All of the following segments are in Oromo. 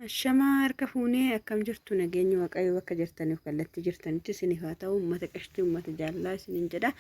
Ashamaa harka fuunee akkam jirtu nageenya waaqayyo bakka jirtaniif kallattii jirtanitti isiniif haa ta'u uummata qashtii uummata jaalala isiniin jedha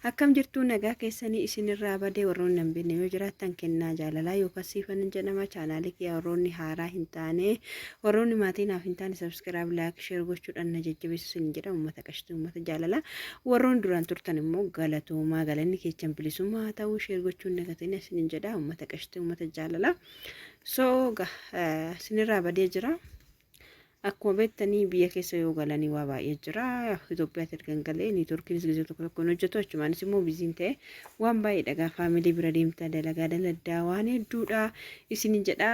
akkam jirtu nagaa keessanii isinirraa badee warroonni hin beekne yoo jiraattan kennaa jaalalaa yookaan siifan jedhama chaanaalii kiyya warroonni haaraa hin taane warroonni maatii naaf hin taane sabskiraayib laayik sheer gochuudhaan na jajjabeessu isiniin jedha uummata qashtii uummata jaalala warroonni duraan turtan immoo galatoomaa galanni keessan bilisummaa haa ta'u sheer gochuun nagatiin isiniin jedha uummata qashtii uummata jaalala. So sinirraa badee jira. Akkuma beektanii biyya keessa yoo galanii waa baay'ee jira. Itoophiyaatti ergan galee niitoorkiinis gisee tokko tokkoon hojjetu achumaanis immoo biziin ta'e waan baay'ee dhagaa faamilii bira deemta dalagaa daladdaa waan hedduudha. Isinin jedha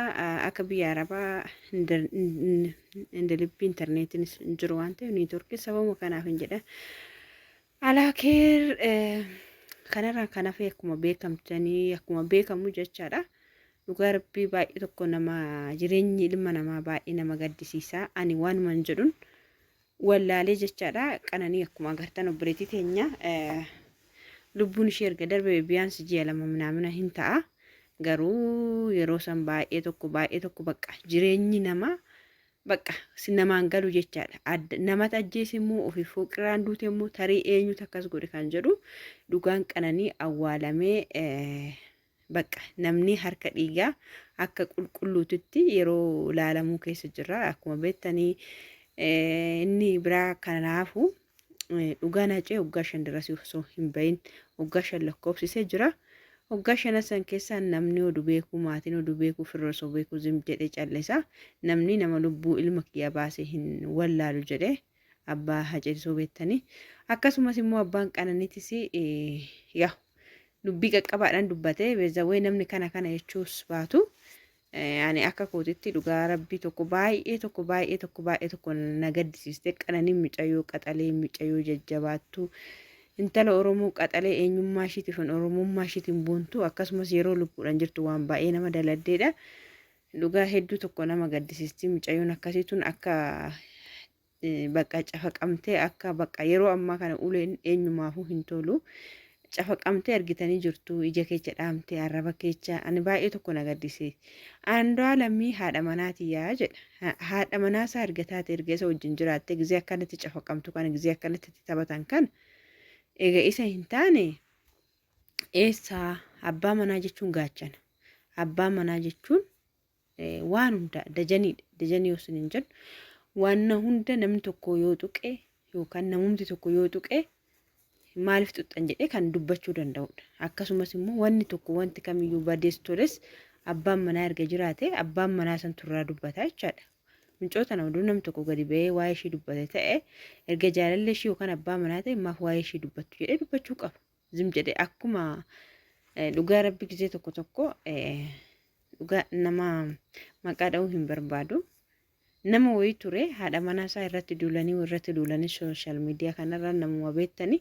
akka biyya arabaa indalibbii intarneetiinis jiru waan ta'eef niitoorkii sababa kanaaf hin jedha. Alaakeer kanarraa kan hafe akkuma beekamtanii akkuma beekamu jechaadha. Dhugaa rabbii baay'ee tokko nama jireenyi ilma namaa baay'ee nama gaddisiisa. Ani waanumaan jedhuun wallaalee jechaadha. Qananii akkuma agartan obboleettii teenya lubbuun ishee erga darbe biyaansi ji'a lama naamina hin ta'a. Garuu yeroo san baay'ee tokko bakka jireenyi namaa bakka namaan galu jechaadha. Namatti ajjeese immoo ofii fooqirraan duute immoo tarii eenyutu akkas godhe kan jedhu dhugaan qananii awwaalamee bakka namni harka dhiigaa akka qulqulluutitti yeroo laalamuu keessa jira. Akkuma beektanii inni biraa kanaafu dhugaa nacee waggaa 5 dirasii osoo hin bahin waggaa 5 lakkoofsisee jira. Waggaa 5 san keessa namni oduu beeku maatiin oduu beeku firra osoo beeku zim jedhee callisa. Namni nama lubbuu ilma kiyya baasee hin wallaalu jedhee abbaa haceesoo beektanii akkasumas immoo abbaan qananiitis yaa dubbii qaqqabaadhaan dubbatee beezawee namni kana jechuus baatu ani akka kootitti dhugaa rabbii tokko baay'ee na gaddisiiste qananiin micayyoo qaxalee micayyoo jajjabaattu intala Oromoo qaxalee eenyummaa ishiitiif Oromummaa ishiitiin boontu akkasumas yeroo lubbuudhaan jirtu waan baay'ee nama daladdeedha. Dhugaa hedduu tokko nama gaddisiisti micayyoon akkasiituun akka bakka cafaqamtee akka bakka yeroo ammaa kana uleen eenyumaafuu hin tolu. Cafaqamtee argitanii jirtu ija keessa dhaamtee arraba keessa ani baay'ee tokko na gaddisiise. Andu'aalamii haadha manaatiyaa jedha. Haadha manaasaa argataate erga isa wajjin jiraatte gizee akkanatti cafaqamtu kana gizee akkanatti taphatan kan egaa isa hin taane eessaa abbaa manaa jechuun gaachana. Abbaa manaa jechuun waan hunda dajaniidha. Dajanii osoo hin jedhu waan hunda namni tokko yoo tuqe yookaan namumti tokko yoo tuqe maaliif xuxxan jedhee kan dubbachuu danda'udha. Akkasumas immoo wanti kamiyyuu badees toles abbaan manaa erga jiraate abbaan manaa san turraa dubbata jechaadha. Mincoota nama oduu namni tokko gadi ba'ee waa'ee ishee dubbate ta'e erga jaalallee ishee yookaan abbaa manaa ta'e maaf waa'ee ishee dubbattu jedhee dubbachuu qaba. Zim jedhee akkuma dhugaa rabbi gisee tokko dhugaa nama maqaa dha'uu hin barbaadu. Nama wayii ture haadha manaasaa irratti duulanii sooshaal miidiyaa kanarra namuma beektanii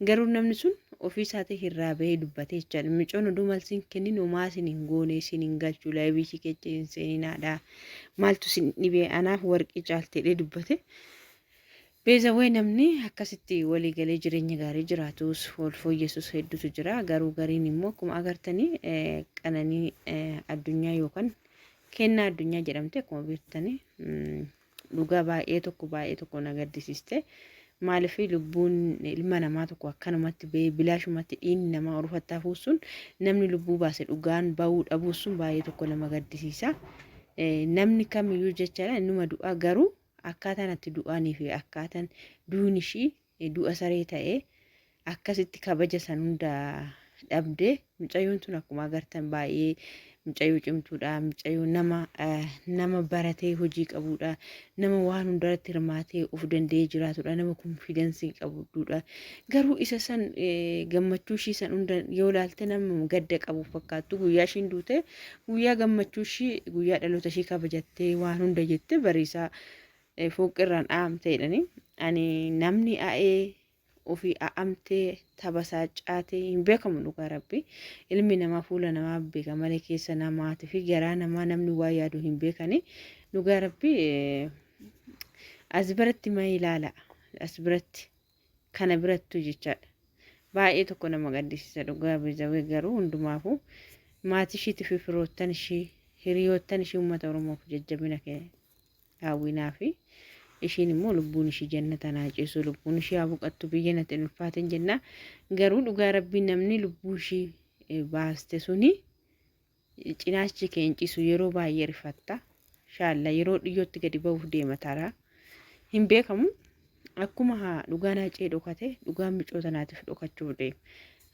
garuu namni sun ofii isaatii irraa bahee dubbatee jechaadha. Micoon oduu malsiin kennin homaa isin hin goone isin hin galchuu laayibii ishii keessa hin seeninaadha. Maaltu isin dhibee anaaf warqii caalteedhee dubbate. Beezawee namni akkasitti walii galee jireenya gaarii jiraatus wal fooyyessus hedduutu jira. Garuu gariin immoo akkuma agartanii qananii addunyaa yookaan kennaa addunyaa jedhamte akkuma beektanii dhugaa baay'ee tokko na gaddisiiste. Maaliif lubbuun ilma namaa tokko akkanumatti ba'ee bilaashumatti dhiigni namaa orufattaa fuusun namni lubbuu baase dhugaan bahuu dhabuusun baay'ee tokko nama gaddisiisa. Namni kamiyyuu jechaadha innuma du'aa garuu akkaataan itti du'aanii fi akkaataan du'uun ishii du'a saree ta'ee akkasitti kabaja san hunda dhabdee mucayyoon tun akkuma agartan baay'ee mucayyoo cimtuudha. Mucayyoo nama baratee hojii qabuudha. Nama waan hundarratti hirmaatee of danda'ee jiraatudha. Nama konfidensii qabuudha. Garuu isa san gammachuu ishii san hunda yoo ilaalte nama gadda qabu fakkaattu. Guyyaa ishiin duute guyyaa gammachuu ishii guyyaa dhaloota ishii kabajattee waan hunda jette bariisaa fooqirraan dhaamteedhani. Ani namni a'ee ofii a'amtee tabasaa caatee hin beekamu dhugaa rabbi. Ilmi namaa fuula namaa beeka malee keessa namaatii fi garaa namaa namni waa yaadu hin beekani. Dhugaa rabbi as biratti ma ilaala as biratti kana birattu jechaadha. Baay'ee tokko nama gaddisiisa dhugaa beezawee garuu hundumaafuu maatii ishiitii fi firoottan ishii hiriyoottan ishii uummata Oromoof jajjabina hawwinaa fi ishiin immoo lubbuun ishii jannata naa ceessu lubbuun ishii haa boqattu biyya natti hin ulfaatin jenna. Garuu dhugaa rabbii namni lubbuu ishii baaste suni cinaachi keencisu yeroo baay'ee rifatta. Shaalla yeroo dhiyyootti gadi ba'uuf deema taraa hin beekamu. Akkuma dhugaan hacee dhokate dhugaan micoota naatiif dhokachuuf deema.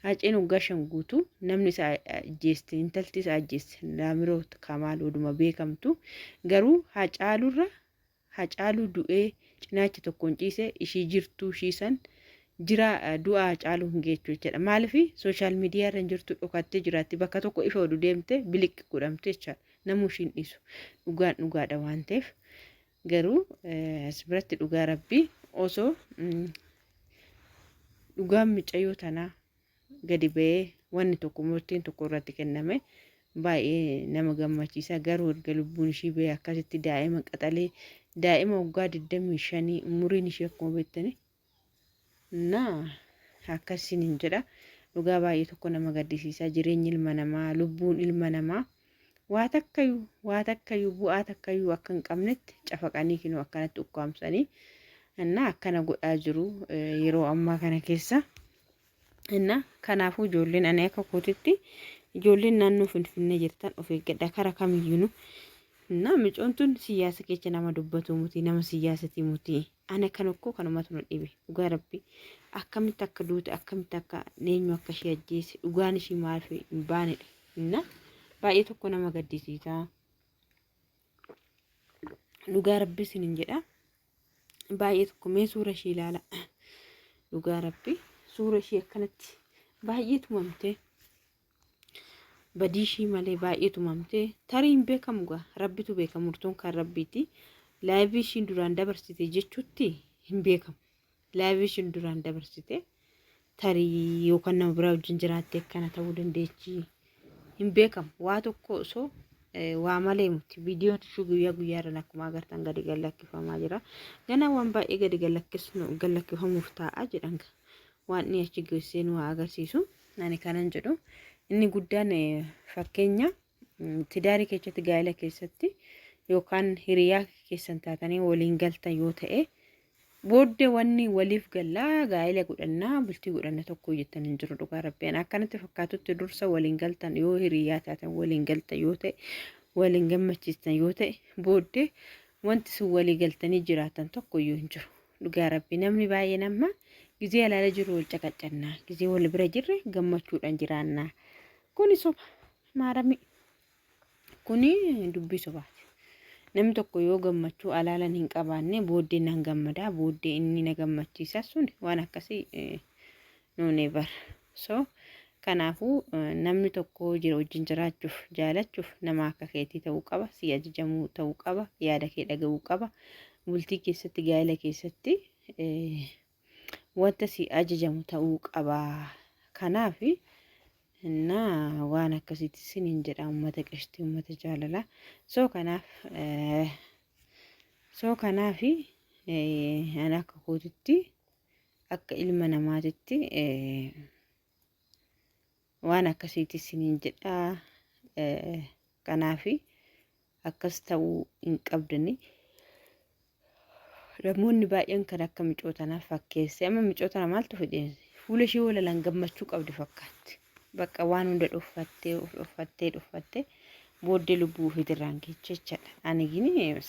Haceen waggaa 5 guutuu namni isaa ajjeeste intalti isaa ajjeeste Laamiroo Kamaal oduma beekamtu. Garuu Hacaaluu du'ee cinaachi tokkoon ciise ishii jirtuu shiisan jira du'aa Hacaaluu hin geechuu jechuudha. Maaliif sooshaal miidiyaa irra jirtu dhokattee jiraatti bakka tokko ifa oduu deemte biliqqi godhamte jechuudha. Namuu ishiin dhiisu dhugaan dhugaadha waan ta'eef. Garuu as biratti dhugaa rabbii osoo dhugaan micayyoo tanaa gadi ba'ee wanni tokko murtiin tokko irratti kenname baay'ee nama gammachiisa. Garuu erga lubbuun ishii ba'ee akkasitti daa'ima qaxalee daa'ima waggaa 25 umuriin ishii akkuma beektani akkasiin hin jedha. Dhugaa baay'ee tokko nama gaddisiisa. Jireenyi ilma namaa lubbuun ilma namaa waa takkayyuu bu'aa takkayyuu akka hin qabnetti cafaqanii kinoo akkanatti ukkaamsanii akkana godhaa jiru yeroo ammaa kana keessa. Kanaafuu ijoolleen ani akka kootitti ijoolleen naannoo Finfinnee jirtan of eeggadhaa karaa kamiyyuu. Micoon tun siyaasa keessa nama dubbatu muti nama siyaasati muti. Ana kan okkoo kanumatu na dhibe. Dhugaa rabbii akkamitti akka duute akkamitti akka neenyu akka ishee ajjeese dhugaan ishii maal hin baanedha. Baay'ee tokko nama gaddisiisa. Dhugaa rabbii sinin jedha. Baay'ee tokko mee suura ishee ilaala. Dhugaa rabbii suura ishee akkanatti baay'ee tumamtee badii ishii malee baay'ee tumamtee tarii hin beekamu gaa rabbitu beeka murtoon kan rabbiiti. Laayivii ishiin duraan dabarsite jechuutti hin beekamu. Laayivii ishiin duraan dabarsite tarii yookaan nama biraa wajjin jiraattee akkana ta'uu dandeechi. Hin beekamu waa tokko osoo waa malee muti viidiyoon ishuu guyyaa guyyaadhaan akkuma agartan gadi gallakkifamaa jira. Ganaa waan baay'ee gadi gallakkifamuuf taa'aa jedhan waan inni achi geessee nu agarsiisu. Ani kanan jedhu inni guddaan fakkeenya tidaarii keessatti gaa'ela keessatti yookaan hiriyaa keessan taatanii waliin galtan yoo ta'e booddee wanni waliif gallaa gaa'ela godhannaa bultii godhanna tokko jettan hin jiru. Dhugaa rabbiin akkanatti fakkaatutti dursa waliin galtan yoo hiriyaa taatan waliin galtan yoo ta'e waliin gammachiistan yoo ta'e booddee wanti sun walii galtanii jiraatan tokko iyyuu hin jiru. Dhugaa rabbii namni baay'een amma gizee alaala jiru wal caqacannaa gizee wal bira jirre gammachuudhaan jiraannaa. Kuni soba maarami kuni dubbii sobaati. Namni tokko yoo gammachuu alaalan hin qabaanne booddee nan gammadaa booddee inni na gammachiisa sun waan akkasii no never. So kanaafuu namni tokko wajjin jiraachuuf jaalachuuf nama akka keetii ta'uu qaba. Si ajajamuu ta'uu qaba. Yaada kee dhaga'uu qaba. Bultii keessatti gaa'ela keessatti wanta si ajajamu ta'uu qaba. Kanaafi waan akkasitti sinin jedha uummata qeshtii uummata jaalala. So kanaafi ani akka kootitti akka ilma namaatitti waan akkasitti sinin jedha. Kanaafi akkas ta'uu hin qabdani. Namoonni baay'een kan akka micootanaaf fakkeesse amma micootana maaltu fedhe fuula ishee walalaan gammachuu qabdi fakkaatti. Bakka waan hunda dhuffattee booddee lubbuu ofii irraan geecha jechaadha. Ani gini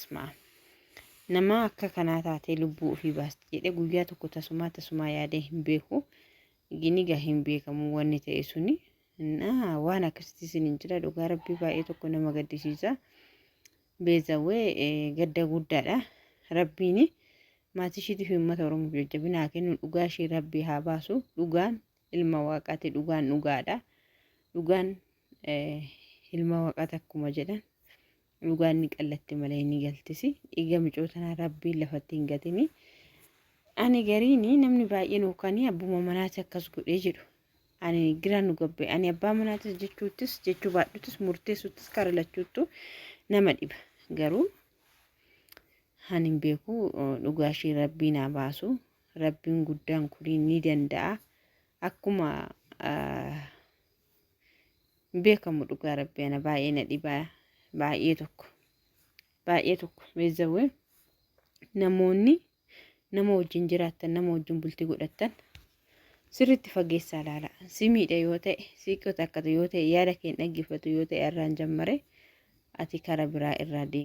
nama akka kanaa taatee lubbuu ofii baasti jedhee guyyaa tokko tasumaa yaadee hin beeku. Gini gaa hin beekamu wanni ta'e suni waan akkasitti sinin jira. Dhugaa rabbii baay'ee tokko nama gaddisiisa. Beezawee gadda guddaadha. Rabbiin maatii ishiitiif uummata Oromoof jajjabina haa kennu. Dhugaa ishee rabbii haa baasu. Dhugaan ilma waaqaati. Dhugaan dhugaadha. Dhugaan ilma waaqaati akkuma jedhan. Dhugaan ni qallatti malee ni galtisi. Dhiiga micootanaa rabbiin lafatti hin gatini. Ani gariini namni baay'een yookaan abbuma manaati akkas godhee jedhu. Ani giraan nu gabbe. Ani abbaa manaatis jechuuttis jechuu baadhutis murteessuttis karaa lachuuttu nama dhiba. Garuu ani hin beeku dhugaa ishee rabbiin haa baasu. Rabbiin guddaan kun ni danda'a. Akkuma beekamu dhugaa rabbii ana baay'ee na dhibaa baay'ee tokko beezawee namoonni nama wajjin jiraattan nama wajjin bultii godhattan sirriitti fageessaa ilaala. Si miidha yoo ta'e, si qotakkatu yoo ta'e, yaada kee dhaggeeffatu yoo ta'e irraan jammare ati karaa biraa irraa deemi.